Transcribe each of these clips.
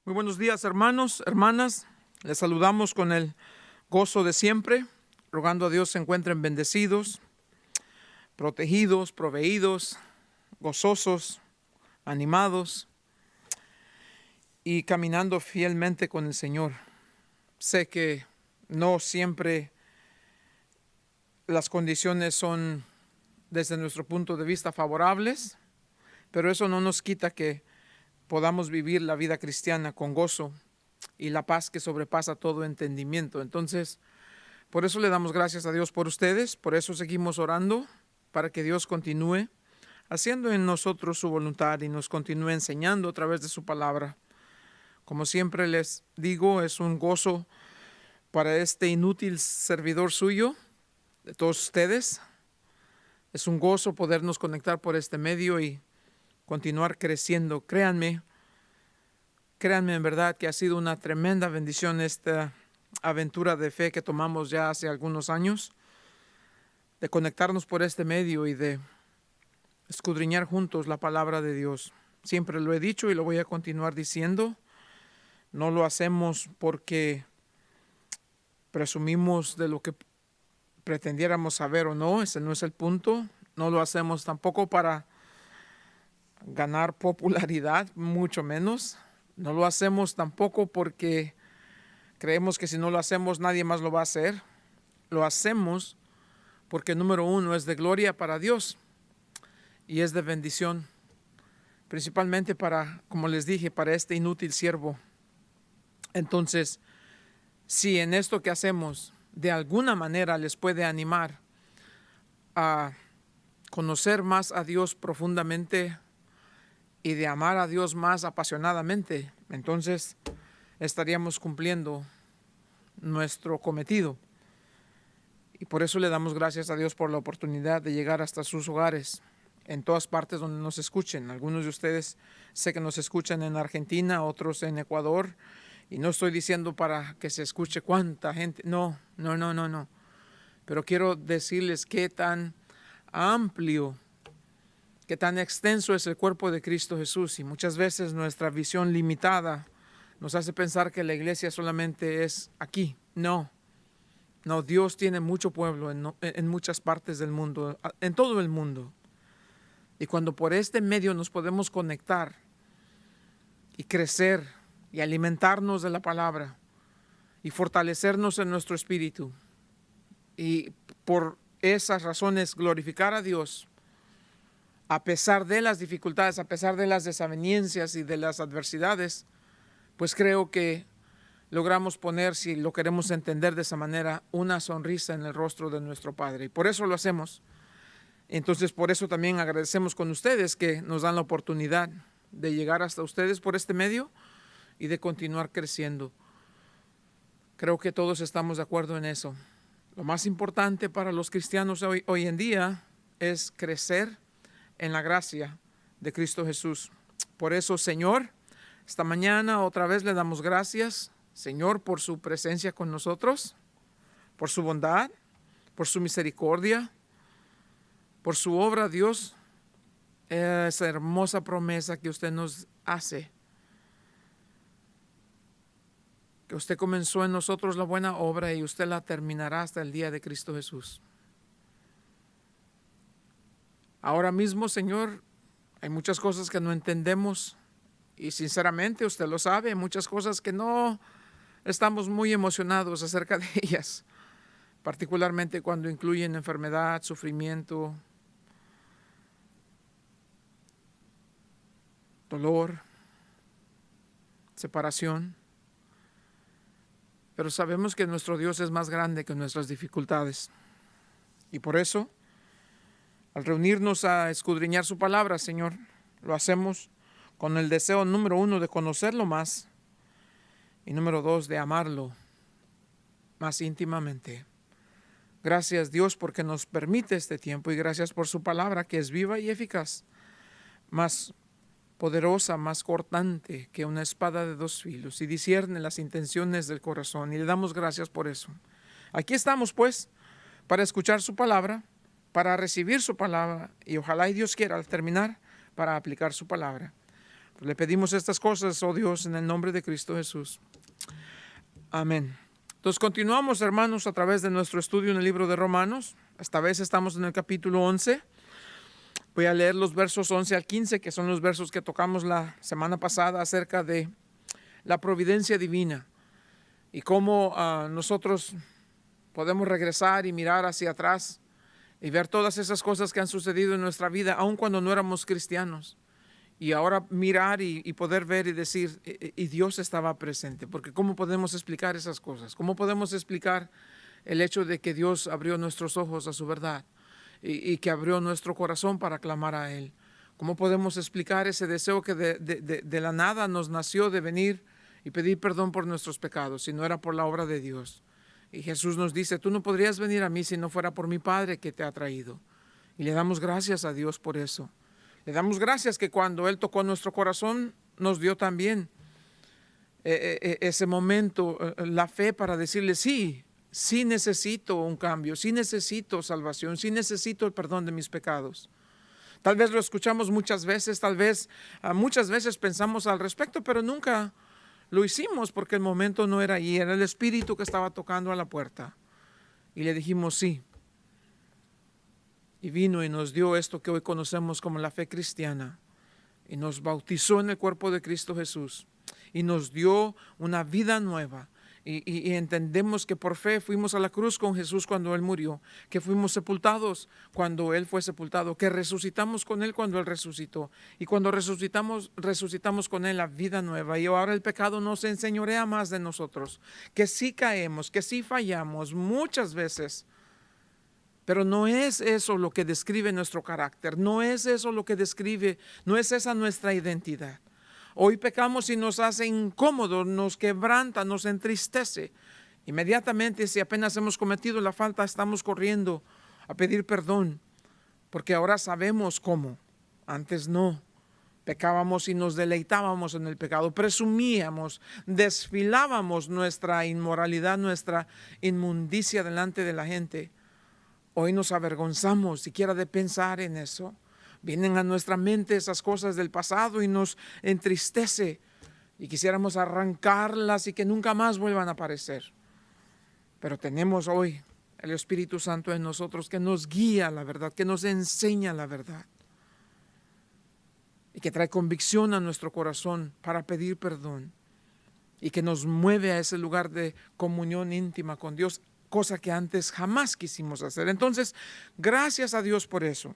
Muy buenos días, hermanos, hermanas. Les saludamos con el gozo de siempre, rogando a Dios se encuentren bendecidos, protegidos, proveídos, gozosos, animados y caminando fielmente con el Señor. Sé que no siempre las condiciones son desde nuestro punto de vista favorables, pero eso no nos quita que podamos vivir la vida cristiana con gozo y la paz que sobrepasa todo entendimiento. Entonces, por eso le damos gracias a Dios por ustedes, por eso seguimos orando, para que Dios continúe haciendo en nosotros su voluntad y nos continúe enseñando a través de su palabra. Como siempre les digo, es un gozo para este inútil servidor suyo, de todos ustedes. Es un gozo podernos conectar por este medio y continuar creciendo. Créanme en verdad que ha sido una tremenda bendición esta aventura de fe que tomamos ya hace algunos años, de conectarnos por este medio y de escudriñar juntos la palabra de Dios. Siempre lo he dicho y lo voy a continuar diciendo. No lo hacemos porque presumimos de lo que pretendiéramos saber o no, ese no es el punto. No lo hacemos tampoco para ganar popularidad, mucho menos. No lo hacemos tampoco porque creemos que si no lo hacemos nadie más lo va a hacer. Lo hacemos porque número uno es de gloria para Dios y es de bendición, principalmente para, como les dije, para este inútil siervo. Entonces, si en esto que hacemos de alguna manera les puede animar a conocer más a Dios profundamente y de amar a Dios más apasionadamente, entonces estaríamos cumpliendo nuestro cometido. Y por eso le damos gracias a Dios por la oportunidad de llegar hasta sus hogares, en todas partes donde nos escuchen. Algunos de ustedes sé que nos escuchan en Argentina, otros en Ecuador, y no estoy diciendo para que se escuche cuánta gente, no. Pero quiero decirles qué tan amplio, qué tan extenso es el cuerpo de Cristo Jesús, y muchas veces nuestra visión limitada nos hace pensar que la iglesia solamente es aquí. No, Dios tiene mucho pueblo en muchas partes del mundo, en todo el mundo. Y cuando por este medio nos podemos conectar y crecer y alimentarnos de la palabra y fortalecernos en nuestro espíritu, y por esas razones glorificar a Dios, a pesar de las dificultades, a pesar de las desavenencias y de las adversidades, pues creo que logramos poner, si lo queremos entender de esa manera, una sonrisa en el rostro de nuestro Padre. Y por eso lo hacemos. Entonces, por eso también agradecemos con ustedes que nos dan la oportunidad de llegar hasta ustedes por este medio y de continuar creciendo. Creo que todos estamos de acuerdo en eso. Lo más importante para los cristianos hoy en día es crecer en la gracia de Cristo Jesús. Por eso, Señor, esta mañana otra vez le damos gracias, Señor, por su presencia con nosotros, por su bondad, por su misericordia, por su obra, Dios, esa hermosa promesa que usted nos hace, que usted comenzó en nosotros la buena obra y usted la terminará hasta el día de Cristo Jesús. Ahora mismo, Señor, hay muchas cosas que no entendemos y sinceramente usted lo sabe, hay muchas cosas que no estamos muy emocionados acerca de ellas, particularmente cuando incluyen enfermedad, sufrimiento, dolor, separación. Pero sabemos que nuestro Dios es más grande que nuestras dificultades. Y por eso, al reunirnos a escudriñar su palabra, Señor, lo hacemos con el deseo número uno de conocerlo más y número dos de amarlo más íntimamente. Gracias, Dios, porque nos permite este tiempo y gracias por su palabra que es viva y eficaz, más poderosa, más cortante que una espada de dos filos y discierne las intenciones del corazón, y le damos gracias por eso. Aquí estamos pues para escuchar su palabra, para recibir su palabra y ojalá y Dios quiera al terminar para aplicar su palabra. Le pedimos estas cosas, oh Dios, en el nombre de Cristo Jesús. Amén. Entonces continuamos, hermanos, a través de nuestro estudio en el libro de Romanos. Esta vez estamos en el capítulo 11. Voy a leer los versos 11 al 15, que son los versos que tocamos la semana pasada acerca de la providencia divina y cómo nosotros podemos regresar y mirar hacia atrás y ver todas esas cosas que han sucedido en nuestra vida, aun cuando no éramos cristianos. Y ahora mirar y poder ver y decir, y Dios estaba presente. Porque ¿cómo podemos explicar esas cosas? ¿Cómo podemos explicar el hecho de que Dios abrió nuestros ojos a su verdad y que abrió nuestro corazón para clamar a Él? ¿Cómo podemos explicar ese deseo que de la nada nos nació de venir y pedir perdón por nuestros pecados, si no era por la obra de Dios? Y Jesús nos dice, tú no podrías venir a mí si no fuera por mi Padre que te ha traído. Y le damos gracias a Dios por eso. Le damos gracias que cuando Él tocó nuestro corazón, nos dio también ese momento, la fe para decirle, sí necesito un cambio, sí necesito salvación, sí necesito el perdón de mis pecados. Tal vez lo escuchamos muchas veces, tal vez muchas veces pensamos al respecto, pero nunca lo hicimos porque el momento no era ahí, era el Espíritu que estaba tocando a la puerta. Y le dijimos sí. Y vino y nos dio esto que hoy conocemos como la fe cristiana. Y nos bautizó en el cuerpo de Cristo Jesús. Y nos dio una vida nueva. Y entendemos que por fe fuimos a la cruz con Jesús cuando Él murió. Que fuimos sepultados cuando Él fue sepultado. Que resucitamos con Él cuando Él resucitó. Y cuando resucitamos con Él la vida nueva. Y ahora el pecado no se enseñorea más de nosotros. Que sí caemos, que sí fallamos muchas veces. Pero no es eso lo que describe nuestro carácter, no es eso lo que describe, no es esa nuestra identidad. Hoy pecamos y nos hace incómodos, nos quebranta, nos entristece. Inmediatamente, si apenas hemos cometido la falta, estamos corriendo a pedir perdón, porque ahora sabemos cómo. Antes no. Pecábamos y nos deleitábamos en el pecado, presumíamos, desfilábamos nuestra inmoralidad, nuestra inmundicia delante de la gente. Hoy nos avergonzamos siquiera de pensar en eso. Vienen a nuestra mente esas cosas del pasado y nos entristece y quisiéramos arrancarlas y que nunca más vuelvan a aparecer. Pero tenemos hoy el Espíritu Santo en nosotros que nos guía a la verdad, que nos enseña la verdad y que trae convicción a nuestro corazón para pedir perdón y que nos mueve a ese lugar de comunión íntima con Dios, cosa que antes jamás quisimos hacer. Entonces, gracias a Dios por eso.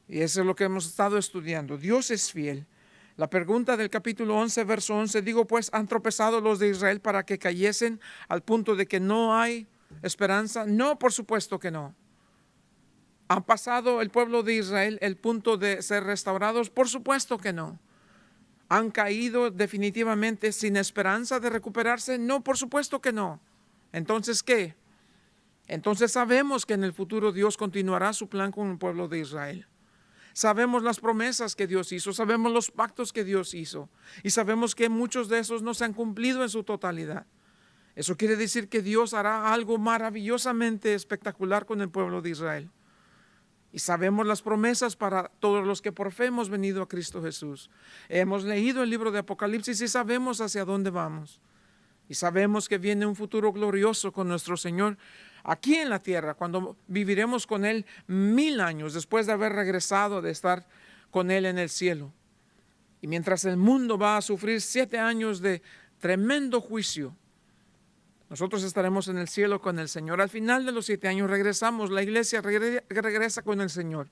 Y eso es lo que hemos estado estudiando. Dios es fiel. La pregunta del capítulo 11, verso 11, digo pues, ¿han tropezado los de Israel para que cayesen al punto de que no hay esperanza? No, por supuesto que no. ¿Han pasado el pueblo de Israel el punto de ser restaurados? Por supuesto que no. ¿Han caído definitivamente sin esperanza de recuperarse? No, por supuesto que no. Entonces, ¿qué? Entonces sabemos que en el futuro Dios continuará su plan con el pueblo de Israel. Sabemos las promesas que Dios hizo, sabemos los pactos que Dios hizo y sabemos que muchos de esos no se han cumplido en su totalidad. Eso quiere decir que Dios hará algo maravillosamente espectacular con el pueblo de Israel. Y sabemos las promesas para todos los que por fe hemos venido a Cristo Jesús. Hemos leído el libro de Apocalipsis y sabemos hacia dónde vamos. Y sabemos que viene un futuro glorioso con nuestro Señor aquí en la tierra, cuando viviremos con Él 1000 años después de haber regresado, de estar con Él en el cielo. Y mientras el mundo va a sufrir 7 años de tremendo juicio, nosotros estaremos en el cielo con el Señor. Al final de los 7 años regresamos, la iglesia regresa con el Señor.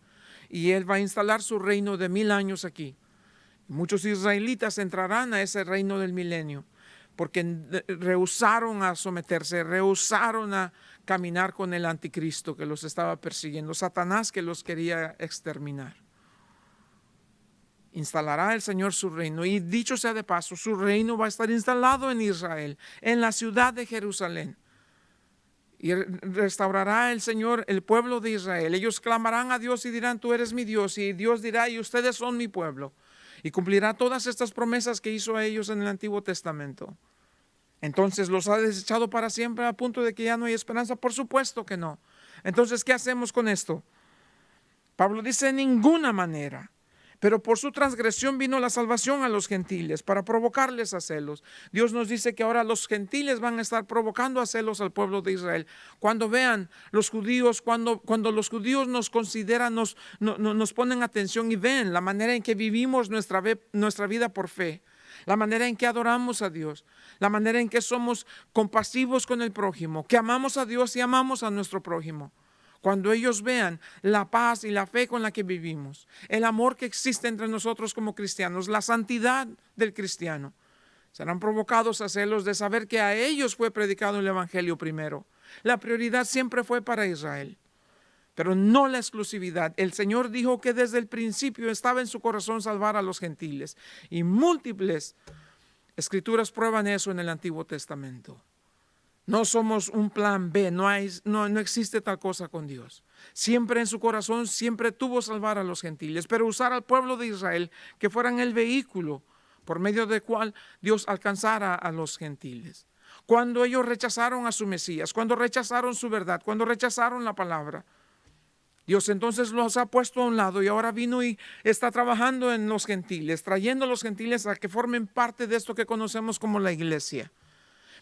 Y Él va a instalar su reino de 1000 años aquí. Muchos israelitas entrarán a ese reino del milenio, porque rehusaron a someterse, rehusaron a caminar con el anticristo que los estaba persiguiendo, Satanás que los quería exterminar. Instalará el Señor su reino, y dicho sea de paso, su reino va a estar instalado en Israel, en la ciudad de Jerusalén. Y restaurará el Señor el pueblo de Israel. Ellos clamarán a Dios y dirán, tú eres mi Dios, y Dios dirá, y ustedes son mi pueblo. Y cumplirá todas estas promesas que hizo a ellos en el Antiguo Testamento. Entonces, ¿los ha desechado para siempre a punto de que ya no hay esperanza? Por supuesto que no. Entonces, ¿qué hacemos con esto? Pablo dice, en ninguna manera. Pero por su transgresión vino la salvación a los gentiles para provocarles a celos. Dios nos dice que ahora los gentiles van a estar provocando a celos al pueblo de Israel. Cuando vean los judíos, cuando los judíos nos consideran, nos ponen atención y ven la manera en que vivimos nuestra vida por fe, la manera en que adoramos a Dios, la manera en que somos compasivos con el prójimo, que amamos a Dios y amamos a nuestro prójimo. Cuando ellos vean la paz y la fe con la que vivimos, el amor que existe entre nosotros como cristianos, la santidad del cristiano, serán provocados a celos de saber que a ellos fue predicado el evangelio primero. La prioridad siempre fue para Israel, pero no la exclusividad. El Señor dijo que desde el principio estaba en su corazón salvar a los gentiles, y múltiples escrituras prueban eso en el Antiguo Testamento. No somos un plan B, no existe tal cosa con Dios. Siempre en su corazón, siempre tuvo salvar a los gentiles, pero usar al pueblo de Israel que fueran el vehículo por medio del cual Dios alcanzara a los gentiles. Cuando ellos rechazaron a su Mesías, cuando rechazaron su verdad, cuando rechazaron la palabra, Dios entonces los ha puesto a un lado y ahora vino y está trabajando en los gentiles, trayendo a los gentiles a que formen parte de esto que conocemos como la iglesia.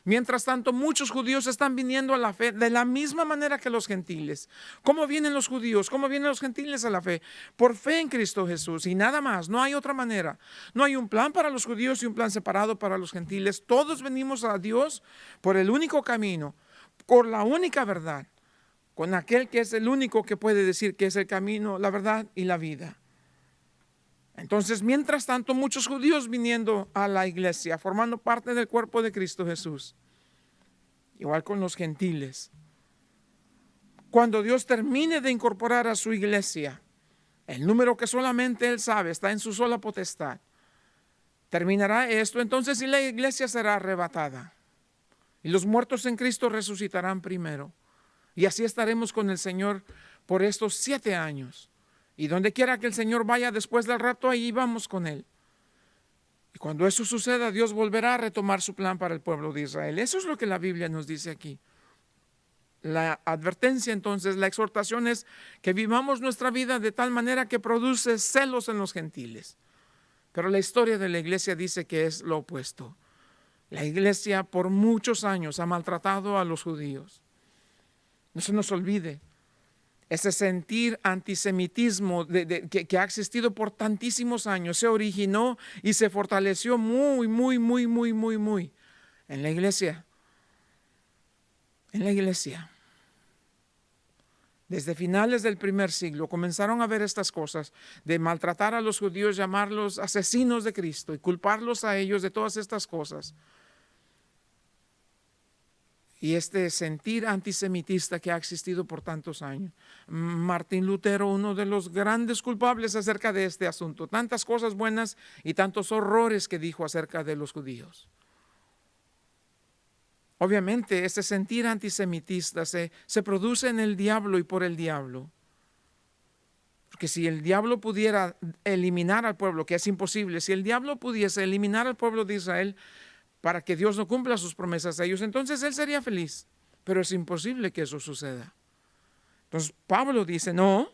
Mientras tanto, muchos judíos están viniendo a la fe de la misma manera que los gentiles. ¿Cómo vienen los judíos? ¿Cómo vienen los gentiles a la fe? Por fe en Cristo Jesús y nada más. No hay otra manera. No hay un plan para los judíos y un plan separado para los gentiles. Todos venimos a Dios por el único camino, por la única verdad, con aquel que es el único que puede decir que es el camino, la verdad y la vida. Entonces, mientras tanto, muchos judíos viniendo a la iglesia, formando parte del cuerpo de Cristo Jesús. Igual con los gentiles. Cuando Dios termine de incorporar a su iglesia, el número que solamente Él sabe, está en su sola potestad, terminará esto, entonces y la iglesia será arrebatada. Y los muertos en Cristo resucitarán primero. Y así estaremos con el Señor por estos 7 años. Y donde quiera que el Señor vaya después del rapto, ahí vamos con Él. Y cuando eso suceda, Dios volverá a retomar su plan para el pueblo de Israel. Eso es lo que la Biblia nos dice aquí. La advertencia entonces, la exhortación es que vivamos nuestra vida de tal manera que produce celos en los gentiles. Pero la historia de la iglesia dice que es lo opuesto. La iglesia por muchos años ha maltratado a los judíos. No se nos olvide. Ese sentir antisemitismo que ha existido por tantísimos años se originó y se fortaleció muy en la iglesia. En la iglesia. Desde finales del primer siglo comenzaron a ver estas cosas de maltratar a los judíos, llamarlos asesinos de Cristo y culparlos a ellos de todas estas cosas. Y este sentir antisemitista que ha existido por tantos años. Martín Lutero, uno de los grandes culpables acerca de este asunto. Tantas cosas buenas y tantos horrores que dijo acerca de los judíos. Obviamente, este sentir antisemitista se produce en el diablo y por el diablo. Porque si el diablo pudiera eliminar al pueblo, que es imposible, si el diablo pudiese eliminar al pueblo de Israel, para que Dios no cumpla sus promesas a ellos, entonces Él sería feliz. Pero es imposible que eso suceda. Entonces Pablo dice, no,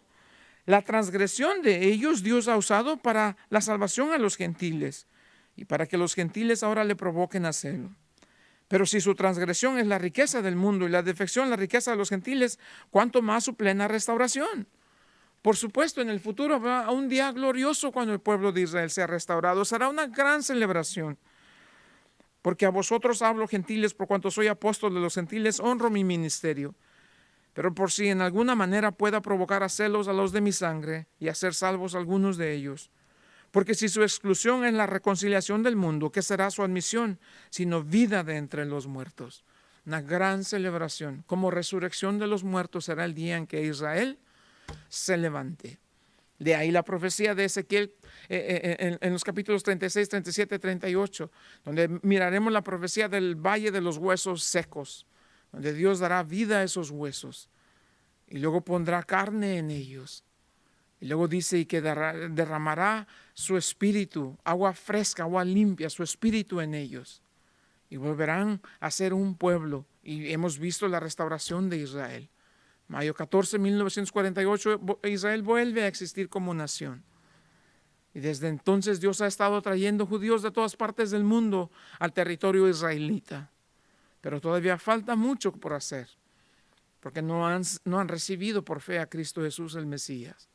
la transgresión de ellos Dios ha usado para la salvación a los gentiles y para que los gentiles ahora le provoquen a celo. Pero si su transgresión es la riqueza del mundo y la defección la riqueza de los gentiles, ¿cuánto más su plena restauración? Por supuesto, en el futuro habrá un día glorioso cuando el pueblo de Israel sea restaurado. Será una gran celebración. Porque a vosotros hablo, gentiles, por cuanto soy apóstol de los gentiles, honro mi ministerio. Pero por si en alguna manera pueda provocar a celos a los de mi sangre y hacer salvos algunos de ellos. Porque si su exclusión es la reconciliación del mundo, ¿qué será su admisión? Sino vida de entre los muertos. Una gran celebración. Como resurrección de los muertos será el día en que Israel se levante. De ahí la profecía de Ezequiel en los capítulos 36, 37, 38, donde miraremos la profecía del valle de los huesos secos, donde Dios dará vida a esos huesos y luego pondrá carne en ellos. Y luego dice y que derramará su espíritu, agua fresca, agua limpia, su espíritu en ellos. Y volverán a ser un pueblo. Y hemos visto la restauración de Israel. Mayo 14, 1948, Israel vuelve a existir como nación. Y desde entonces Dios ha estado trayendo judíos de todas partes del mundo al territorio israelita. Pero todavía falta mucho por hacer, porque no han recibido por fe a Cristo Jesús el Mesías.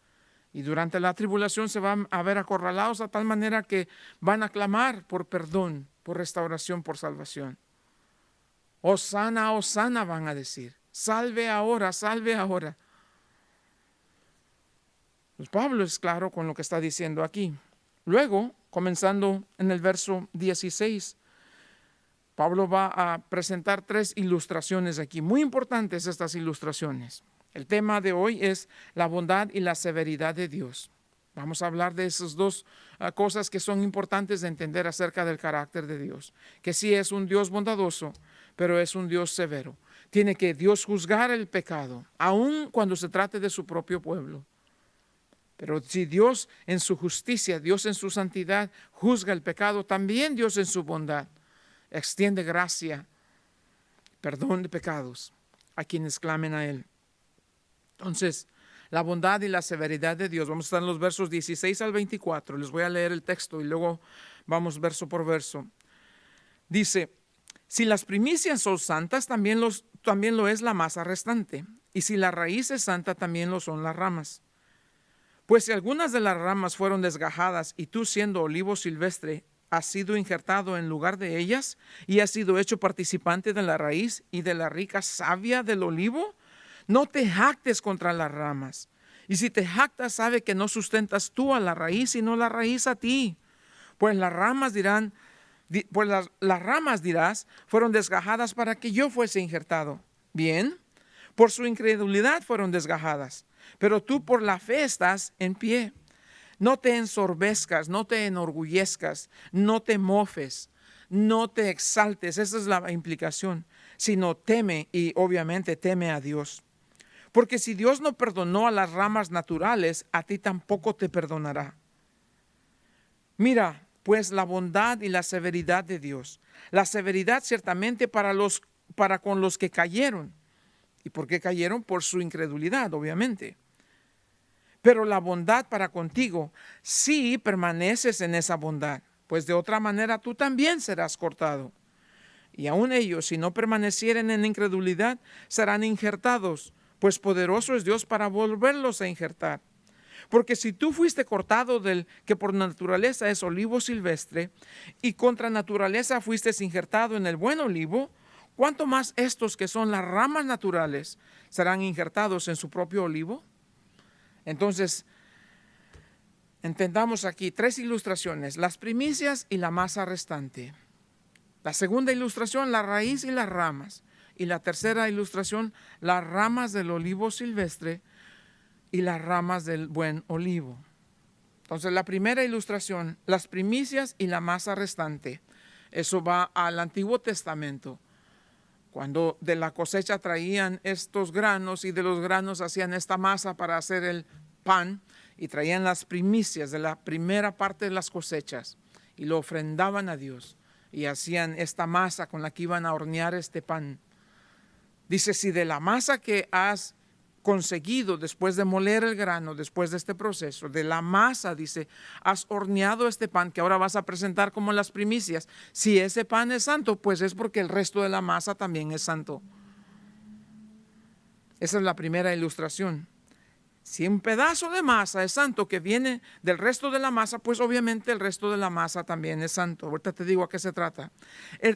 Y durante la tribulación se van a ver acorralados a tal manera que van a clamar por perdón, por restauración, por salvación. Hosana, Hosana van a decir. Salve ahora, salve ahora. Pues Pablo es claro con lo que está diciendo aquí. Luego, comenzando en el verso 16, Pablo va a presentar 3 ilustraciones aquí. Muy importantes estas ilustraciones. El tema de hoy es la bondad y la severidad de Dios. Vamos a hablar de esas dos cosas que son importantes de entender acerca del carácter de Dios. Que sí es un Dios bondadoso, pero es un Dios severo. Tiene que Dios juzgar el pecado, aun cuando se trate de su propio pueblo. Pero si Dios en su justicia, Dios en su santidad juzga el pecado, también Dios en su bondad extiende gracia, perdón de pecados a quienes clamen a Él. Entonces, la bondad y la severidad de Dios. Vamos a estar en los versos 16 al 24. Les voy a leer el texto y luego vamos verso por verso. Dice, si las primicias son santas, también lo es la masa restante. Y si la raíz es santa, también lo son las ramas. Pues si algunas de las ramas fueron desgajadas y tú, siendo olivo silvestre, has sido injertado en lugar de ellas y has sido hecho participante de la raíz y de la rica savia del olivo, no te jactes contra las ramas. Y si te jactas, sabe que no sustentas tú a la raíz, sino la raíz a ti. Pues las ramas dirás, fueron desgajadas para que yo fuese injertado. Bien, por su incredulidad fueron desgajadas, pero tú por la fe estás en pie. No te ensorbezcas, no te enorgullezcas, no te mofes, no te exaltes, esa es la implicación, sino teme, y obviamente teme a Dios. Porque si Dios no perdonó a las ramas naturales, a ti tampoco te perdonará. Mira, pues, la bondad y la severidad de Dios. La severidad ciertamente para con los que cayeron. ¿Y por qué cayeron? Por su incredulidad, obviamente. Pero la bondad para contigo, si permaneces en esa bondad, pues de otra manera tú también serás cortado. Y aun ellos, si no permanecieren en incredulidad, serán injertados, pues poderoso es Dios para volverlos a injertar. Porque si tú fuiste cortado del que por naturaleza es olivo silvestre, y contra naturaleza fuiste injertado en el buen olivo, ¿cuánto más estos que son las ramas naturales serán injertados en su propio olivo? Entonces, entendamos aquí 3 ilustraciones, las primicias y la masa restante. La segunda ilustración, la raíz y las ramas. Y la tercera ilustración, las ramas del olivo silvestre y las ramas del buen olivo. Entonces, la primera ilustración, las primicias y la masa restante. Eso va al Antiguo Testamento. Cuando de la cosecha traían estos granos y de los granos hacían esta masa para hacer el pan y traían las primicias de la primera parte de las cosechas y lo ofrendaban a Dios y hacían esta masa con la que iban a hornear este pan. Dice, si de la masa que has conseguido después de moler el grano, después de este proceso, de la masa, dice, has horneado este pan que ahora vas a presentar como las primicias. Si ese pan es santo, pues es porque el resto de la masa también es santo. Esa es la primera ilustración. Si un pedazo de masa es santo que viene del resto de la masa, pues obviamente el resto de la masa también es santo. Ahorita te digo a qué se trata.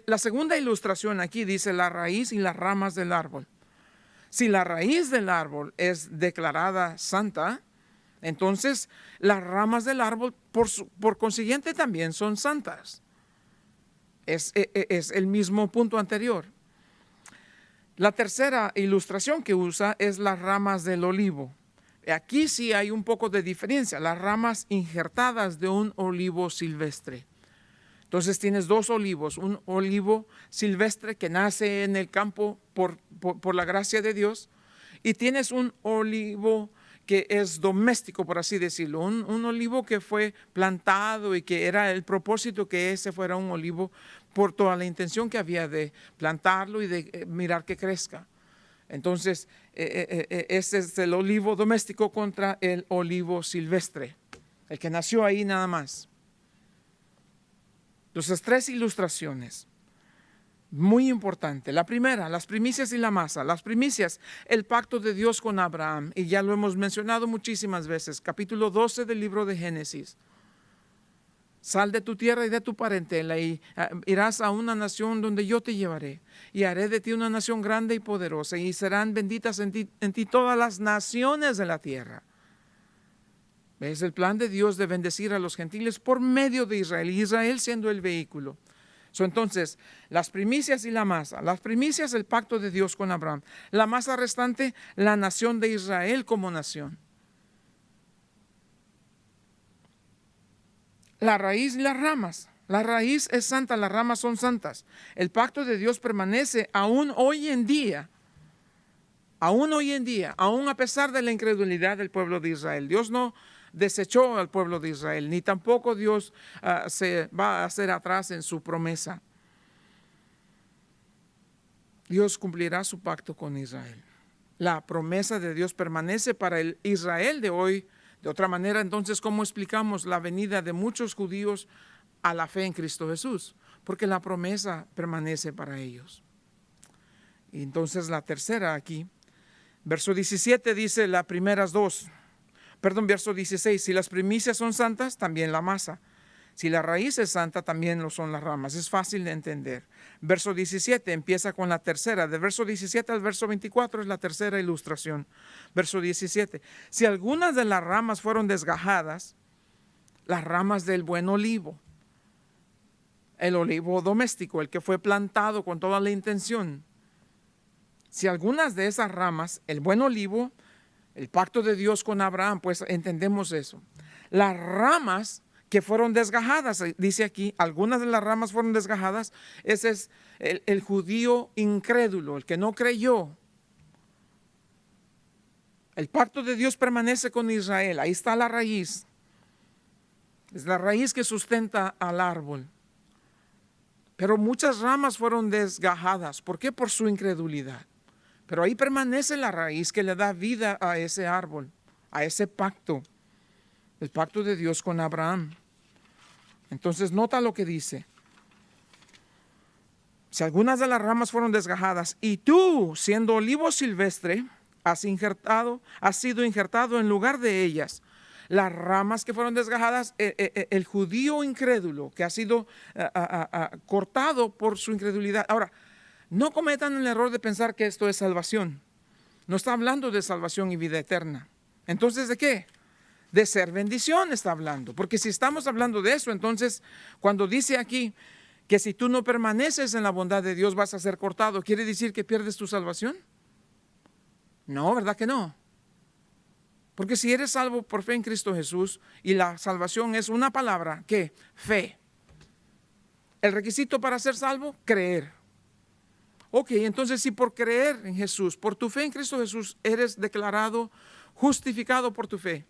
La segunda ilustración aquí dice la raíz y las ramas del árbol. Si la raíz del árbol es declarada santa, entonces las ramas del árbol por consiguiente también son santas. Es el mismo punto anterior. La tercera ilustración que usa es las ramas del olivo. Aquí sí hay un poco de diferencia, las ramas injertadas de un olivo silvestre. Entonces tienes 2 olivos, un olivo silvestre que nace en el campo por la gracia de Dios, y tienes un olivo que es doméstico, por así decirlo, un olivo que fue plantado y que era el propósito que ese fuera un olivo por toda la intención que había de plantarlo y de mirar que crezca. Entonces, ese es el olivo doméstico contra el olivo silvestre. el que nació ahí nada más. Entonces, 3 ilustraciones. Muy importante. La primera, las primicias y la masa. Las primicias, el pacto de Dios con Abraham. Y ya lo hemos mencionado muchísimas veces. Capítulo 12 del libro de Génesis. Sal de tu tierra y de tu parentela y irás a una nación donde yo te llevaré. Y haré de ti una nación grande y poderosa. Y serán benditas en ti todas las naciones de la tierra. Es el plan de Dios de bendecir a los gentiles por medio de Israel. Y Israel siendo el vehículo. Entonces, las primicias y la masa. Las primicias, el pacto de Dios con Abraham. La masa restante, la nación de Israel como nación. La raíz y las ramas. La raíz es santa, las ramas son santas. El pacto de Dios permanece aún hoy en día. Aún hoy en día, aún a pesar de la incredulidad del pueblo de Israel. Dios no desechó al pueblo de Israel, ni tampoco Dios se va a hacer atrás en su promesa. Dios cumplirá su pacto con Israel. La promesa de Dios permanece para el Israel de hoy. De otra manera, entonces, ¿cómo explicamos la venida de muchos judíos a la fe en Cristo Jesús? Porque la promesa permanece para ellos. Y entonces la tercera aquí, verso 17 dice las primeras dos. Verso 16, si las primicias son santas, también la masa. Si la raíz es santa, también lo son las ramas. Es fácil de entender. Verso 17 empieza con la tercera. De verso 17 al verso 24 es la tercera ilustración. Verso 17, si algunas de las ramas fueron desgajadas, las ramas del buen olivo, el olivo doméstico, el que fue plantado con toda la intención. Si algunas de esas ramas, el buen olivo, el pacto de Dios con Abraham, pues entendemos eso. Las ramas que fueron desgajadas, dice aquí, algunas de las ramas fueron desgajadas. Ese es el judío incrédulo, el que no creyó. El pacto de Dios permanece con Israel, ahí está la raíz. Es la raíz que sustenta al árbol. Pero muchas ramas fueron desgajadas. ¿Por qué? Por su incredulidad. Pero ahí permanece la raíz que le da vida a ese árbol, a ese pacto, el pacto de Dios con Abraham. Entonces nota lo que dice. Si algunas de las ramas fueron desgajadas y tú, siendo olivo silvestre, has sido injertado en lugar de ellas. Las ramas que fueron desgajadas, el judío incrédulo que ha sido cortado por su incredulidad. Ahora, no cometan el error de pensar que esto es salvación. No está hablando de salvación y vida eterna. Entonces, ¿de qué? De ser bendición está hablando. Porque si estamos hablando de eso, entonces, cuando dice aquí que si tú no permaneces en la bondad de Dios vas a ser cortado, ¿quiere decir que pierdes tu salvación? No, ¿verdad que no? Porque si eres salvo por fe en Cristo Jesús y la salvación es una palabra, ¿qué? Fe. El requisito para ser salvo, creer. Ok, entonces si por creer en Jesús, por tu fe en Cristo Jesús, eres declarado justificado por tu fe,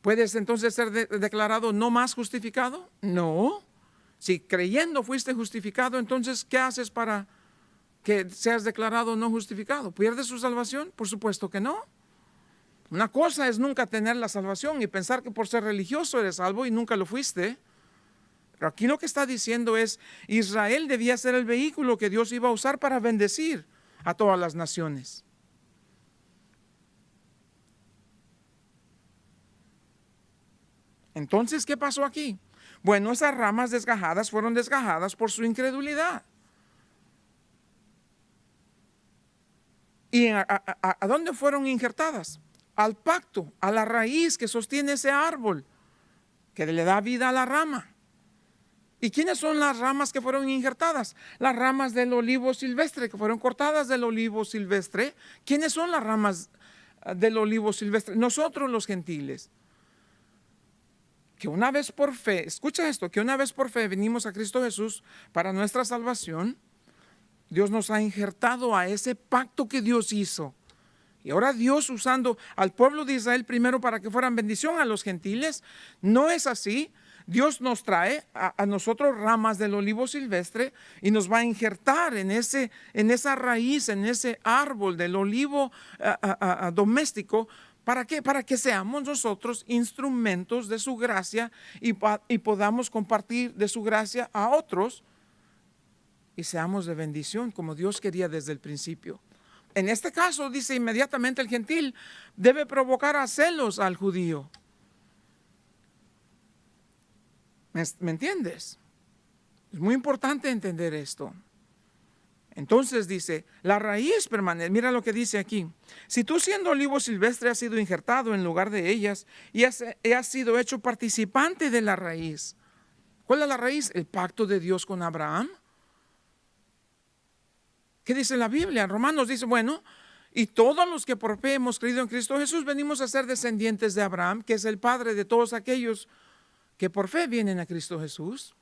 ¿puedes entonces ser declarado no más justificado? No. Si creyendo fuiste justificado, entonces ¿qué haces para que seas declarado no justificado? ¿Pierdes su salvación? Por supuesto que no. Una cosa es nunca tener la salvación y pensar que por ser religioso eres salvo y nunca lo fuiste. Pero aquí lo que está diciendo es, Israel debía ser el vehículo que Dios iba a usar para bendecir a todas las naciones. Entonces, ¿qué pasó aquí? Bueno, esas ramas desgajadas fueron desgajadas por su incredulidad. ¿Y a dónde fueron injertadas? Al pacto, a la raíz que sostiene ese árbol, que le da vida a la rama. ¿Y quiénes son las ramas que fueron injertadas? Las ramas del olivo silvestre, que fueron cortadas del olivo silvestre. ¿Quiénes son las ramas del olivo silvestre? Nosotros los gentiles. Que una vez por fe, escucha esto, que una vez por fe venimos a Cristo Jesús para nuestra salvación. Dios nos ha injertado a ese pacto que Dios hizo. Y ahora Dios usando al pueblo de Israel primero para que fueran bendición a los gentiles. No es así. Dios nos trae a nosotros ramas del olivo silvestre y nos va a injertar en esa raíz, en ese árbol del olivo doméstico ¿Para qué? Para que seamos nosotros instrumentos de su gracia y podamos compartir de su gracia a otros y seamos de bendición como Dios quería desde el principio. En este caso, dice inmediatamente el gentil, debe provocar a celos al judío. ¿Me entiendes? Es muy importante entender esto. Entonces dice, la raíz permanece. Mira lo que dice aquí. Si tú siendo olivo silvestre has sido injertado en lugar de ellas y has sido hecho participante de la raíz. ¿Cuál es la raíz? El pacto de Dios con Abraham. ¿Qué dice la Biblia? Romanos dice, bueno, y todos los que por fe hemos creído en Cristo Jesús venimos a ser descendientes de Abraham, que es el padre de todos aquellos que por fe vienen a Cristo Jesús.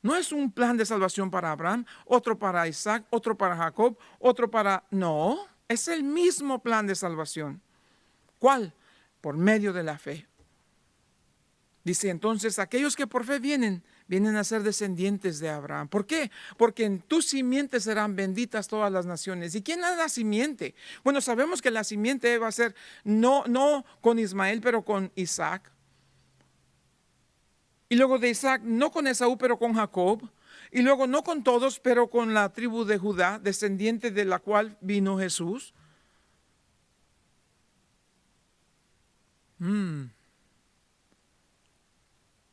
No es un plan de salvación para Abraham, otro para Isaac, otro para Jacob, otro para... No, es el mismo plan de salvación. ¿Cuál? Por medio de la fe. Dice entonces, aquellos que por fe vienen a ser descendientes de Abraham. ¿Por qué? Porque en tu simiente serán benditas todas las naciones. ¿Y quién es la simiente? Bueno, sabemos que la simiente va a ser no con Ismael, pero con Isaac. Y luego de Isaac, no con Esaú, pero con Jacob. Y luego no con todos, pero con la tribu de Judá, descendiente de la cual vino Jesús.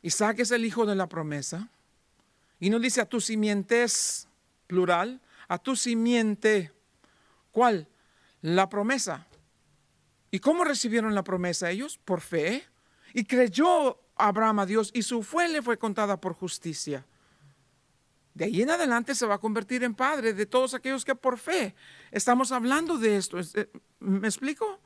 Isaac es el hijo de la promesa. Y no dice a tu simientes, plural, a tu simiente. ¿Cuál? La promesa. ¿Y cómo recibieron la promesa ellos? Por fe. Y creyó Abraham a Dios y su fe le fue contada por justicia. De ahí en adelante se va a convertir en padre de todos aquellos que por fe. Estamos hablando de esto. ¿Me explico?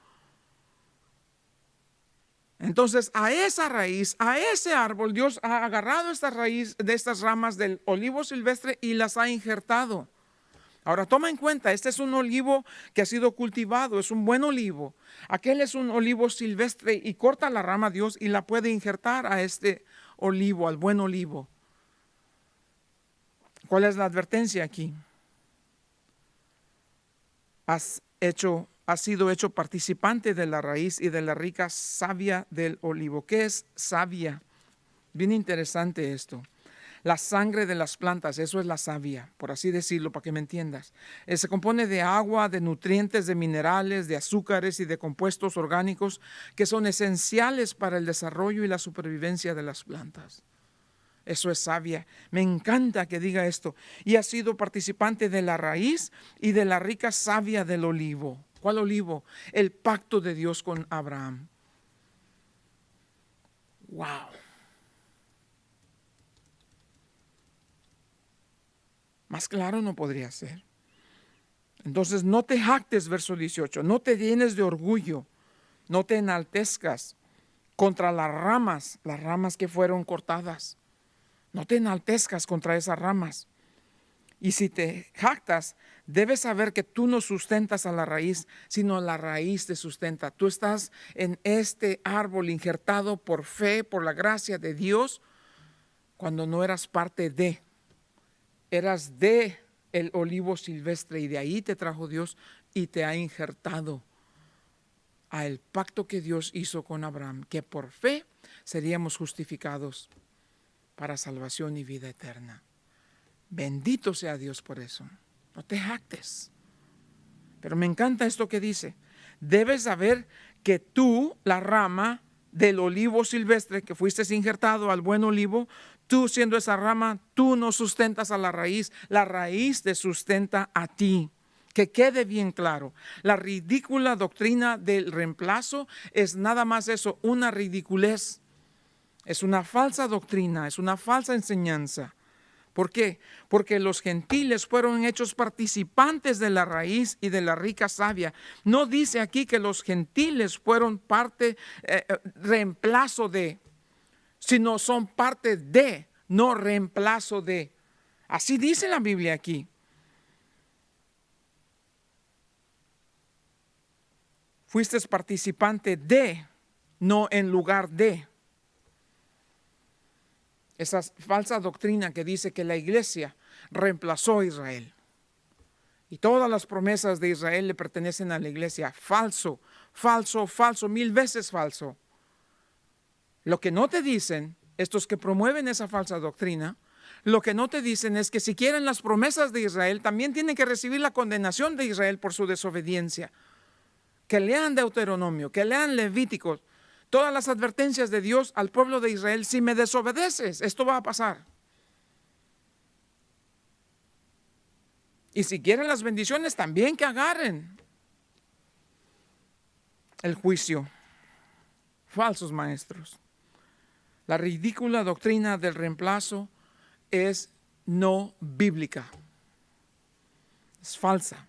Entonces a esa raíz, a ese árbol, Dios ha agarrado esta raíz de estas ramas del olivo silvestre y las ha injertado. Ahora toma en cuenta, este es un olivo que ha sido cultivado, es un buen olivo. Aquel es un olivo silvestre y corta la rama Dios y la puede injertar a este olivo, al buen olivo. ¿Cuál es la advertencia aquí? Has sido hecho participante de la raíz y de la rica savia del olivo. ¿Qué es savia? Bien interesante esto. La sangre de las plantas, eso es la savia, por así decirlo, para que me entiendas. Se compone de agua, de nutrientes, de minerales, de azúcares y de compuestos orgánicos que son esenciales para el desarrollo y la supervivencia de las plantas. Eso es savia. Me encanta que diga esto. Y ha sido participante de la raíz y de la rica savia del olivo. ¿Cuál olivo? El pacto de Dios con Abraham. ¡Wow! Más claro no podría ser. Entonces no te jactes, verso 18, no te llenes de orgullo, no te enaltezcas contra las ramas que fueron cortadas. No te enaltezcas contra esas ramas. Y si te jactas, debes saber que tú no sustentas a la raíz, sino la raíz te sustenta. Tú estás en este árbol injertado por fe, por la gracia de Dios, cuando no eras parte de. Eras de el olivo silvestre y de ahí te trajo Dios y te ha injertado al pacto que Dios hizo con Abraham, que por fe seríamos justificados para salvación y vida eterna. Bendito sea Dios por eso. No te jactes. Pero me encanta esto que dice. Debes saber que tú, la rama del olivo silvestre que fuiste injertado al buen olivo, tú siendo esa rama, tú no sustentas a la raíz te sustenta a ti. Que quede bien claro, la ridícula doctrina del reemplazo es nada más eso, una ridiculez. Es una falsa doctrina, es una falsa enseñanza. ¿Por qué? Porque los gentiles fueron hechos participantes de la raíz y de la rica savia. No dice aquí que los gentiles fueron parte, reemplazo de, sino son parte de, no reemplazo de. Así dice la Biblia aquí. Fuiste participante de, no en lugar de. Esa falsa doctrina que dice que la iglesia reemplazó a Israel. Y todas las promesas de Israel le pertenecen a la iglesia. Falso, falso, falso, 1000 veces falso. Lo que no te dicen, estos que promueven esa falsa doctrina, lo que no te dicen es que si quieren las promesas de Israel, también tienen que recibir la condenación de Israel por su desobediencia. Que lean Deuteronomio, que lean Levíticos, todas las advertencias de Dios al pueblo de Israel. Si me desobedeces, esto va a pasar. Y si quieren las bendiciones, también que agarren el juicio. Falsos maestros. La ridícula doctrina del reemplazo es no bíblica. Es falsa.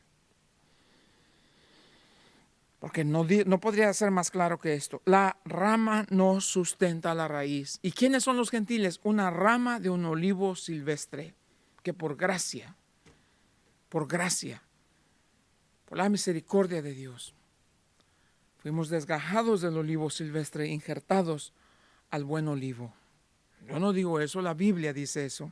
Porque no podría ser más claro que esto. La rama no sustenta la raíz. ¿Y quiénes son los gentiles? Una rama de un olivo silvestre que por gracia, por la misericordia de Dios, fuimos desgajados del olivo silvestre, injertados al buen olivo. Yo no digo eso, la Biblia dice eso.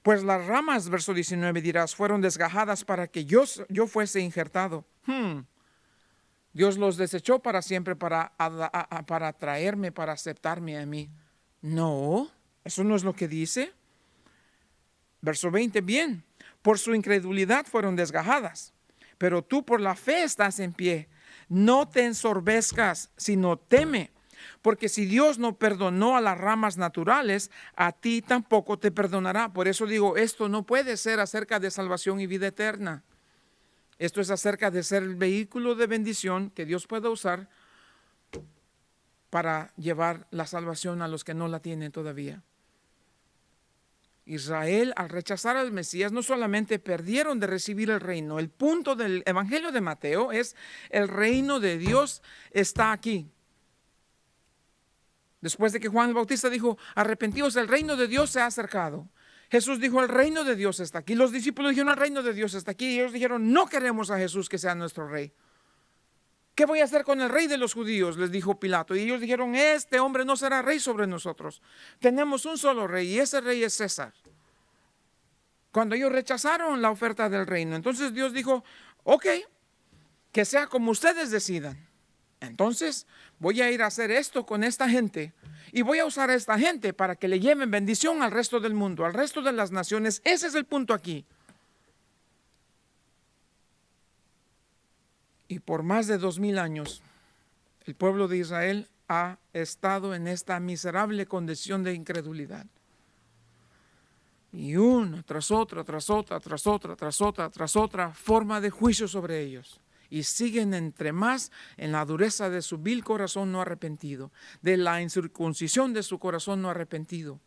Pues las ramas, verso 19 dirás, fueron desgajadas para que yo fuese injertado. Dios los desechó para siempre para atraerme, para aceptarme a mí. No, eso no es lo que dice. Verso 20, bien, por su incredulidad fueron desgajadas, pero tú por la fe estás en pie. No te ensorbezcas, sino teme, porque si Dios no perdonó a las ramas naturales, a ti tampoco te perdonará. Por eso digo, esto no puede ser acerca de salvación y vida eterna. Esto es acerca de ser el vehículo de bendición que Dios pueda usar para llevar la salvación a los que no la tienen todavía. Israel, al rechazar al Mesías, no solamente perdieron de recibir el reino. El punto del Evangelio de Mateo es: el reino de Dios está aquí. Después de que Juan el Bautista dijo, arrepentíos, el reino de Dios se ha acercado. Jesús dijo, el reino de Dios está aquí. Los discípulos dijeron, el reino de Dios está aquí. Y ellos dijeron, no queremos a Jesús que sea nuestro rey. ¿Qué voy a hacer con el rey de los judíos?, les dijo Pilato. Y ellos dijeron, este hombre no será rey sobre nosotros. Tenemos un solo rey y ese rey es César. Cuando ellos rechazaron la oferta del reino, entonces Dios dijo, ok, que sea como ustedes decidan. Entonces voy a ir a hacer esto con esta gente y voy a usar a esta gente para que le lleven bendición al resto del mundo, al resto de las naciones. Ese es el punto aquí. Y por más de 2000 años, el pueblo de Israel ha estado en esta miserable condición de incredulidad. Y una tras otra, tras otra, tras otra, tras otra, tras otra forma de juicio sobre ellos. Y siguen entre más en la dureza de su vil corazón no arrepentido, de la incircuncisión de su corazón no arrepentido.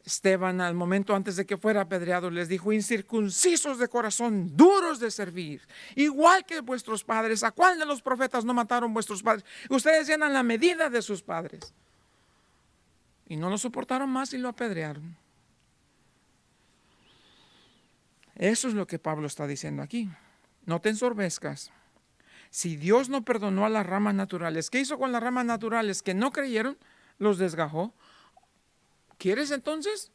Esteban, al momento antes de que fuera apedreado, les dijo, incircuncisos de corazón, duros de servir, igual que vuestros padres. ¿A cuál de los profetas no mataron vuestros padres? Ustedes llenan la medida de sus padres. Y no lo soportaron más y lo apedrearon. Eso es lo que Pablo está diciendo aquí. No te ensorbezcas. Si Dios no perdonó a las ramas naturales, ¿qué hizo con las ramas naturales que no creyeron? Los desgajó. ¿Quieres entonces?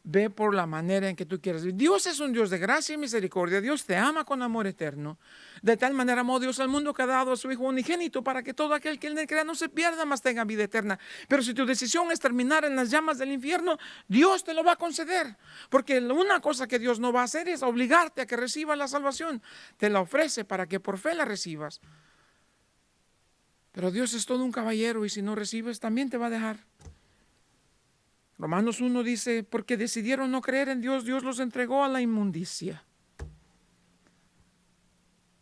Ve por la manera en que tú quieras. Dios es un Dios de gracia y misericordia. Dios te ama con amor eterno. De tal manera amó Dios al mundo que ha dado a su Hijo unigénito para que todo aquel que en él crea no se pierda, mas tenga vida eterna. Pero si tu decisión es terminar en las llamas del infierno, Dios te lo va a conceder. Porque una cosa que Dios no va a hacer es obligarte a que recibas la salvación. Te la ofrece para que por fe la recibas. Pero Dios es todo un caballero y si no recibes también te va a dejar. Romanos 1 dice, porque decidieron no creer en Dios, Dios los entregó a la inmundicia.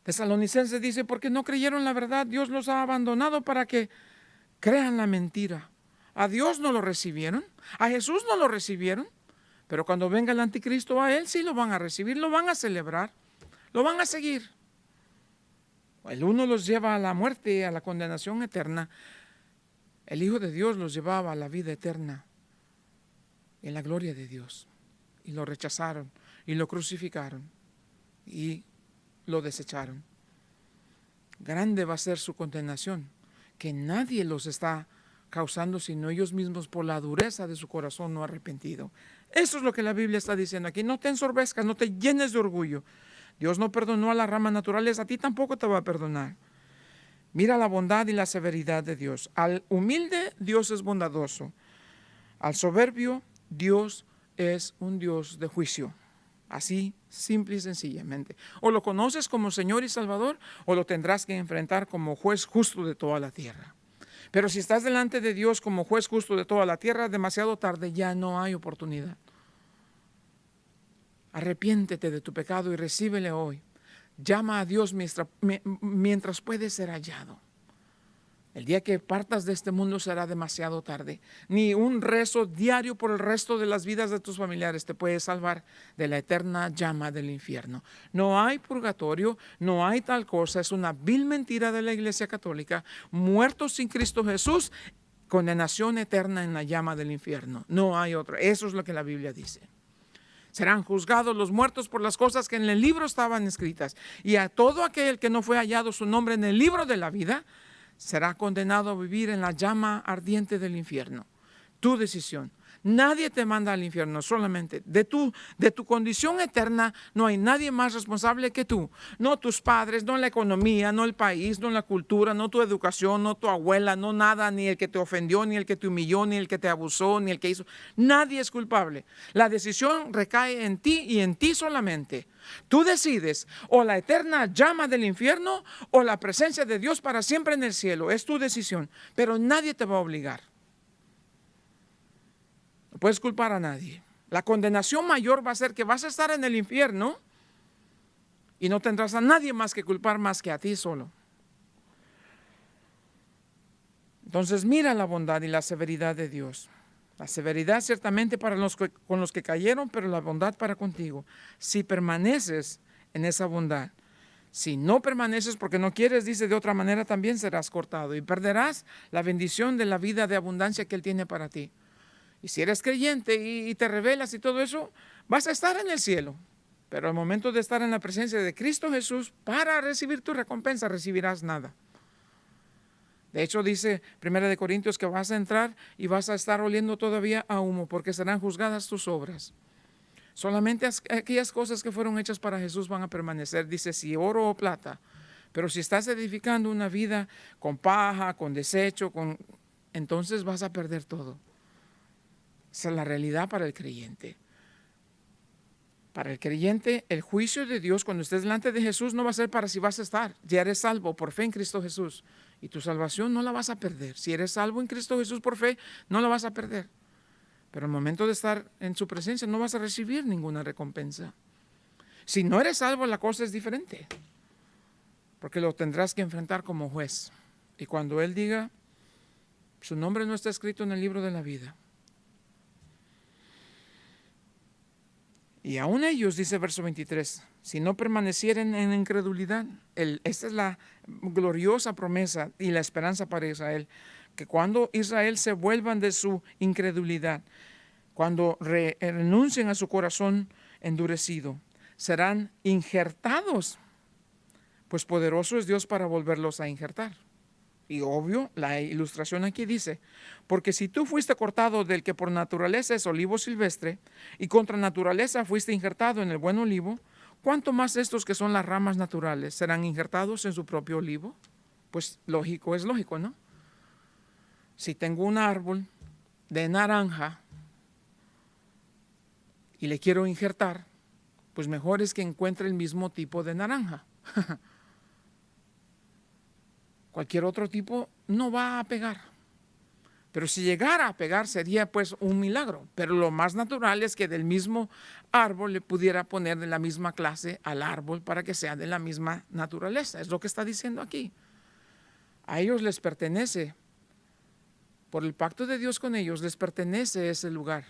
Tesalonicenses dice, porque no creyeron la verdad, Dios los ha abandonado para que crean la mentira. A Dios no lo recibieron, a Jesús no lo recibieron, pero cuando venga el anticristo, a él sí lo van a recibir, lo van a celebrar, lo van a seguir. El uno los lleva a la muerte, a la condenación eterna. El Hijo de Dios los llevaba a la vida eterna, en la gloria de Dios. Y lo rechazaron, y lo crucificaron, y lo desecharon. Grande va a ser su condenación, que nadie los está causando, sino ellos mismos por la dureza de su corazón no arrepentido. Eso es lo que la Biblia está diciendo aquí. No te ensorbezcas, no te llenes de orgullo. Dios no perdonó a las ramas naturales, a ti tampoco te va a perdonar. Mira la bondad y la severidad de Dios. Al humilde, Dios es bondadoso. Al soberbio, Dios es un Dios de juicio. Así, simple y sencillamente. O lo conoces como Señor y Salvador, o lo tendrás que enfrentar como juez justo de toda la tierra. Pero si estás delante de Dios como juez justo de toda la tierra, demasiado tarde, ya no hay oportunidad. Arrepiéntete de tu pecado y recíbele hoy. Llama a Dios mientras puede ser hallado. El día que partas de este mundo será demasiado tarde. Ni un rezo diario por el resto de las vidas de tus familiares te puede salvar de la eterna llama del infierno. No hay purgatorio, no hay tal cosa. Es una vil mentira de la Iglesia Católica. Muertos sin Cristo Jesús, condenación eterna en la llama del infierno. No hay otra. Eso es lo que la Biblia dice. Serán juzgados los muertos por las cosas que en el libro estaban escritas. Y a todo aquel que no fue hallado su nombre en el libro de la vida, será condenado a vivir en la llama ardiente del infierno. Tu decisión. Nadie te manda al infierno, solamente de tu condición eterna no hay nadie más responsable que tú. No tus padres, no la economía, no el país, no la cultura, no tu educación, no tu abuela, no nada, ni el que te ofendió, ni el que te humilló, ni el que te abusó, ni el que hizo. Nadie es culpable. La decisión recae en ti y en ti solamente. Tú decides o la eterna llama del infierno o la presencia de Dios para siempre en el cielo. Es tu decisión, pero nadie te va a obligar. No puedes culpar a nadie. La condenación mayor va a ser que vas a estar en el infierno y no tendrás a nadie más que culpar más que a ti solo. Entonces mira la bondad y la severidad de Dios. La severidad ciertamente para con los que cayeron, pero la bondad para contigo. Si permaneces en esa bondad. Si no permaneces porque no quieres, dice de otra manera, también serás cortado y perderás la bendición de la vida de abundancia que Él tiene para ti. Y si eres creyente y te rebelas y todo eso, vas a estar en el cielo. Pero al momento de estar en la presencia de Cristo Jesús, para recibir tu recompensa, recibirás nada. De hecho, dice 1 Corintios que vas a entrar y vas a estar oliendo todavía a humo, porque serán juzgadas tus obras. Solamente aquellas cosas que fueron hechas para Jesús van a permanecer. Dice, si oro o plata. Pero si estás edificando una vida con paja, con desecho, entonces vas a perder todo. Esa es la realidad para el creyente. Para el creyente, el juicio de Dios cuando estés delante de Jesús no va a ser para si vas a estar. Ya eres salvo por fe en Cristo Jesús. Y tu salvación no la vas a perder. Si eres salvo en Cristo Jesús por fe, no la vas a perder. Pero al momento de estar en su presencia no vas a recibir ninguna recompensa. Si no eres salvo, la cosa es diferente. Porque lo tendrás que enfrentar como juez. Y cuando Él diga, su nombre no está escrito en el libro de la vida. Y aún ellos, dice verso 23, si no permanecieren en incredulidad, esta es la gloriosa promesa y la esperanza para Israel, que cuando Israel se vuelvan de su incredulidad, cuando renuncien a su corazón endurecido, serán injertados, pues poderoso es Dios para volverlos a injertar. Y obvio, la ilustración aquí dice, porque si tú fuiste cortado del que por naturaleza es olivo silvestre, y contra naturaleza fuiste injertado en el buen olivo, ¿cuánto más estos que son las ramas naturales serán injertados en su propio olivo? Pues lógico, es lógico, ¿no? Si tengo un árbol de naranja y le quiero injertar, pues mejor es que encuentre el mismo tipo de naranja. Cualquier otro tipo no va a pegar. Pero si llegara a pegar sería pues un milagro. Pero lo más natural es que del mismo árbol le pudiera poner de la misma clase al árbol para que sea de la misma naturaleza. Es lo que está diciendo aquí. A ellos les pertenece, por el pacto de Dios con ellos, les pertenece ese lugar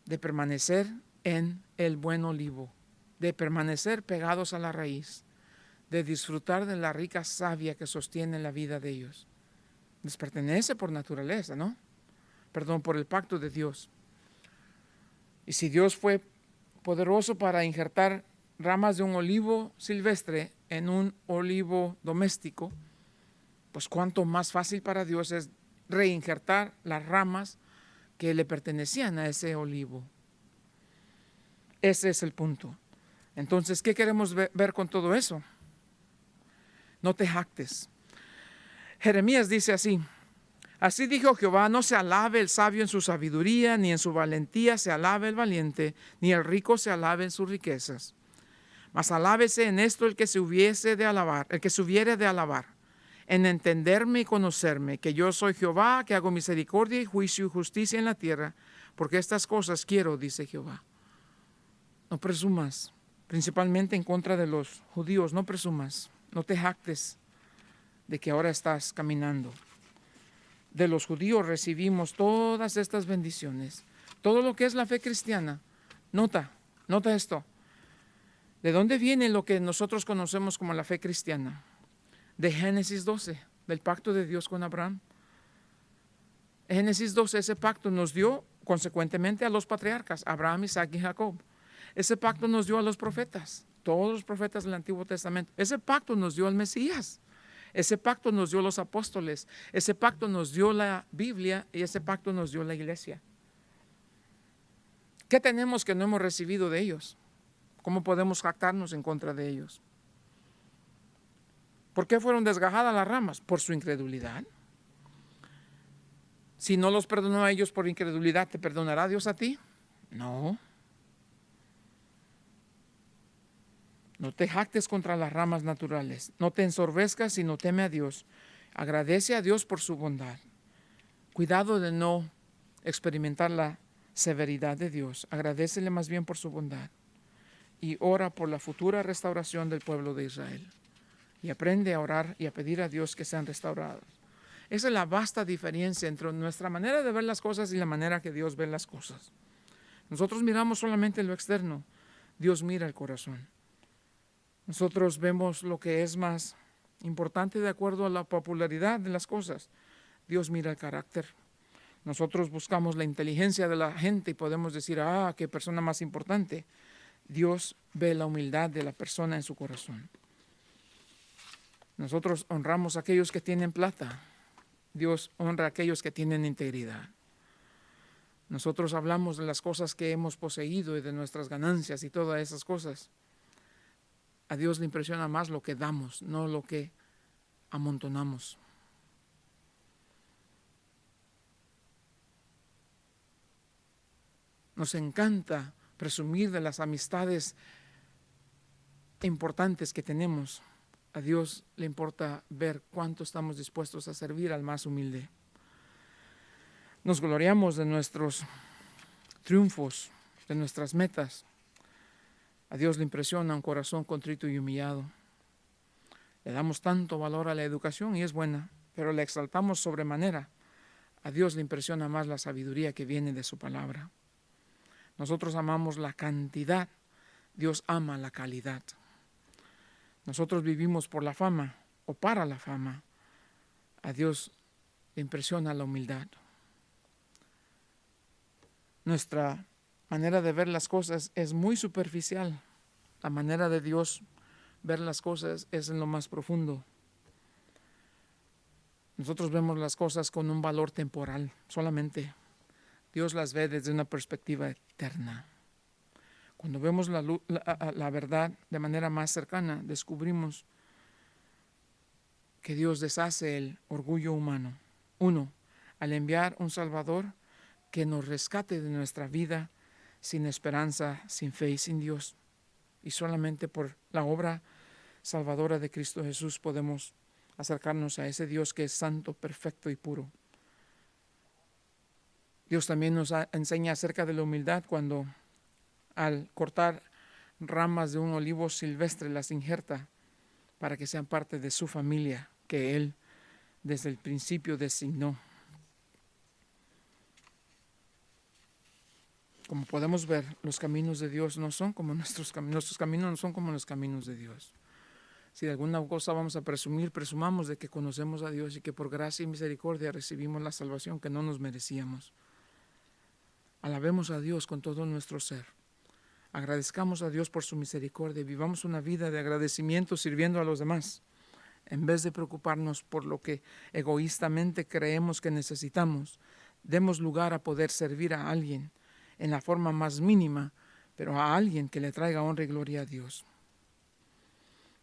de permanecer en el buen olivo, de permanecer pegados a la raíz, de disfrutar de la rica savia que sostiene la vida de ellos. Les pertenece por naturaleza, ¿no? Perdón, por el pacto de Dios. Y si Dios fue poderoso para injertar ramas de un olivo silvestre en un olivo doméstico, pues cuánto más fácil para Dios es reinjertar las ramas que le pertenecían a ese olivo. Ese es el punto. Entonces, ¿qué queremos ver con todo eso? No te jactes. Jeremías dice así: así dijo Jehová, no se alabe el sabio en su sabiduría, ni en su valentía se alabe el valiente, ni el rico se alabe en sus riquezas. Mas alábese en esto el que se hubiese de alabar, el que se hubiere de alabar, en entenderme y conocerme, que yo soy Jehová, que hago misericordia y juicio y justicia en la tierra, porque estas cosas quiero, dice Jehová. No presumas, principalmente en contra de los judíos, no presumas, no te jactes de que ahora estás caminando. De los judíos recibimos todas estas bendiciones, todo lo que es la fe cristiana. Nota esto. ¿De dónde viene lo que nosotros conocemos como la fe cristiana? De Génesis 12, del pacto de Dios con Abraham. Génesis 12, ese pacto nos dio consecuentemente a los patriarcas, Abraham, Isaac y Jacob. Ese pacto nos dio a los profetas, todos los profetas del Antiguo Testamento. Ese pacto nos dio al Mesías. Ese pacto nos dio los apóstoles. Ese pacto nos dio la Biblia y ese pacto nos dio la iglesia. ¿Qué tenemos que no hemos recibido de ellos? ¿Cómo podemos jactarnos en contra de ellos? ¿Por qué fueron desgajadas las ramas? Por su incredulidad. Si no los perdonó a ellos por incredulidad, ¿te perdonará Dios a ti? No. No te jactes contra las ramas naturales. No te ensorbezcas, sino teme a Dios. Agradece a Dios por su bondad. Cuidado de no experimentar la severidad de Dios. Agradécele más bien por su bondad. Y ora por la futura restauración del pueblo de Israel. Y aprende a orar y a pedir a Dios que sean restaurados. Esa es la vasta diferencia entre nuestra manera de ver las cosas y la manera que Dios ve las cosas. Nosotros miramos solamente lo externo. Dios mira el corazón. Nosotros vemos lo que es más importante de acuerdo a la popularidad de las cosas. Dios mira el carácter. Nosotros buscamos la inteligencia de la gente y podemos decir, qué persona más importante. Dios ve la humildad de la persona en su corazón. Nosotros honramos a aquellos que tienen plata. Dios honra a aquellos que tienen integridad. Nosotros hablamos de las cosas que hemos poseído y de nuestras ganancias y todas esas cosas. A Dios le impresiona más lo que damos, no lo que amontonamos. Nos encanta presumir de las amistades importantes que tenemos. A Dios le importa ver cuánto estamos dispuestos a servir al más humilde. Nos gloriamos de nuestros triunfos, de nuestras metas. A Dios le impresiona un corazón contrito y humillado. Le damos tanto valor a la educación y es buena, pero la exaltamos sobremanera. A Dios le impresiona más la sabiduría que viene de su palabra. Nosotros amamos la cantidad, Dios ama la calidad. Nosotros vivimos por la fama o para la fama. A Dios le impresiona la humildad. Nuestra manera de ver las cosas es muy superficial. La manera de Dios ver las cosas es en lo más profundo. Nosotros vemos las cosas con un valor temporal solamente. Dios las ve desde una perspectiva eterna. Cuando vemos la verdad de manera más cercana, descubrimos que Dios deshace el orgullo humano. Uno, al enviar un Salvador que nos rescate de nuestra vida sin esperanza, sin fe y sin Dios. Y solamente por la obra salvadora de Cristo Jesús podemos acercarnos a ese Dios que es santo, perfecto y puro. Dios también nos enseña acerca de la humildad cuando al cortar ramas de un olivo silvestre las injerta para que sean parte de su familia que Él desde el principio designó. Como podemos ver, los caminos de Dios no son como nuestros caminos no son como los caminos de Dios. Si de alguna cosa vamos a presumir, presumamos de que conocemos a Dios y que por gracia y misericordia recibimos la salvación que no nos merecíamos. Alabemos a Dios con todo nuestro ser. Agradezcamos a Dios por su misericordia y vivamos una vida de agradecimiento sirviendo a los demás, en vez de preocuparnos por lo que egoístamente creemos que necesitamos. demos lugar a poder servir a alguien en la forma más mínima, pero a alguien que le traiga honra y gloria a Dios.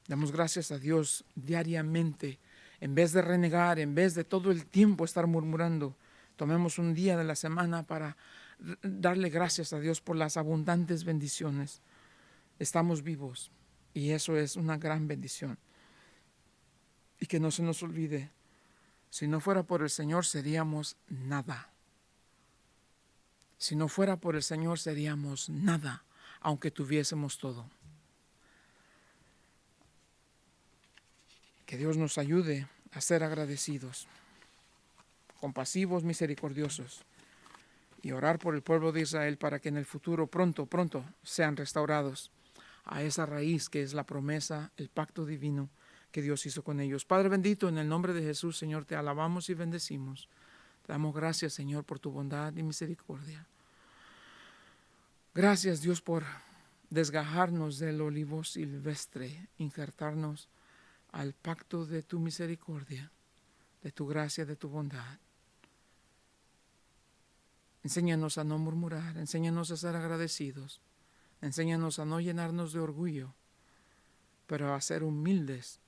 Damos gracias a Dios diariamente, en vez de renegar, en vez de todo el tiempo estar murmurando. Tomemos un día de la semana para darle gracias a Dios por las abundantes bendiciones. Estamos vivos y eso es una gran bendición. Y que no se nos olvide, si no fuera por el Señor seríamos nada. Si no fuera por el Señor seríamos nada, aunque tuviésemos todo. Que Dios nos ayude a ser agradecidos, compasivos, misericordiosos, y orar por el pueblo de Israel para que en el futuro pronto sean restaurados a esa raíz que es la promesa, el pacto divino que Dios hizo con ellos. Padre bendito, en el nombre de Jesús, Señor, te alabamos y bendecimos. Te damos gracias, Señor, por tu bondad y misericordia. Gracias, Dios, por desgajarnos del olivo silvestre, injertarnos al pacto de tu misericordia, de tu gracia, de tu bondad. Enséñanos a no murmurar, enséñanos a ser agradecidos, enséñanos a no llenarnos de orgullo, pero a ser humildes,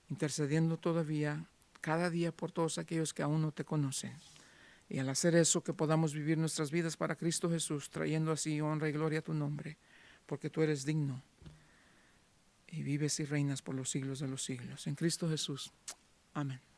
intercediendo todavía cada día por todos aquellos que aún no te conocen. Y al hacer eso, que podamos vivir nuestras vidas para Cristo Jesús, trayendo así honra y gloria a tu nombre, porque tú eres digno y vives y reinas por los siglos de los siglos. En Cristo Jesús. Amén.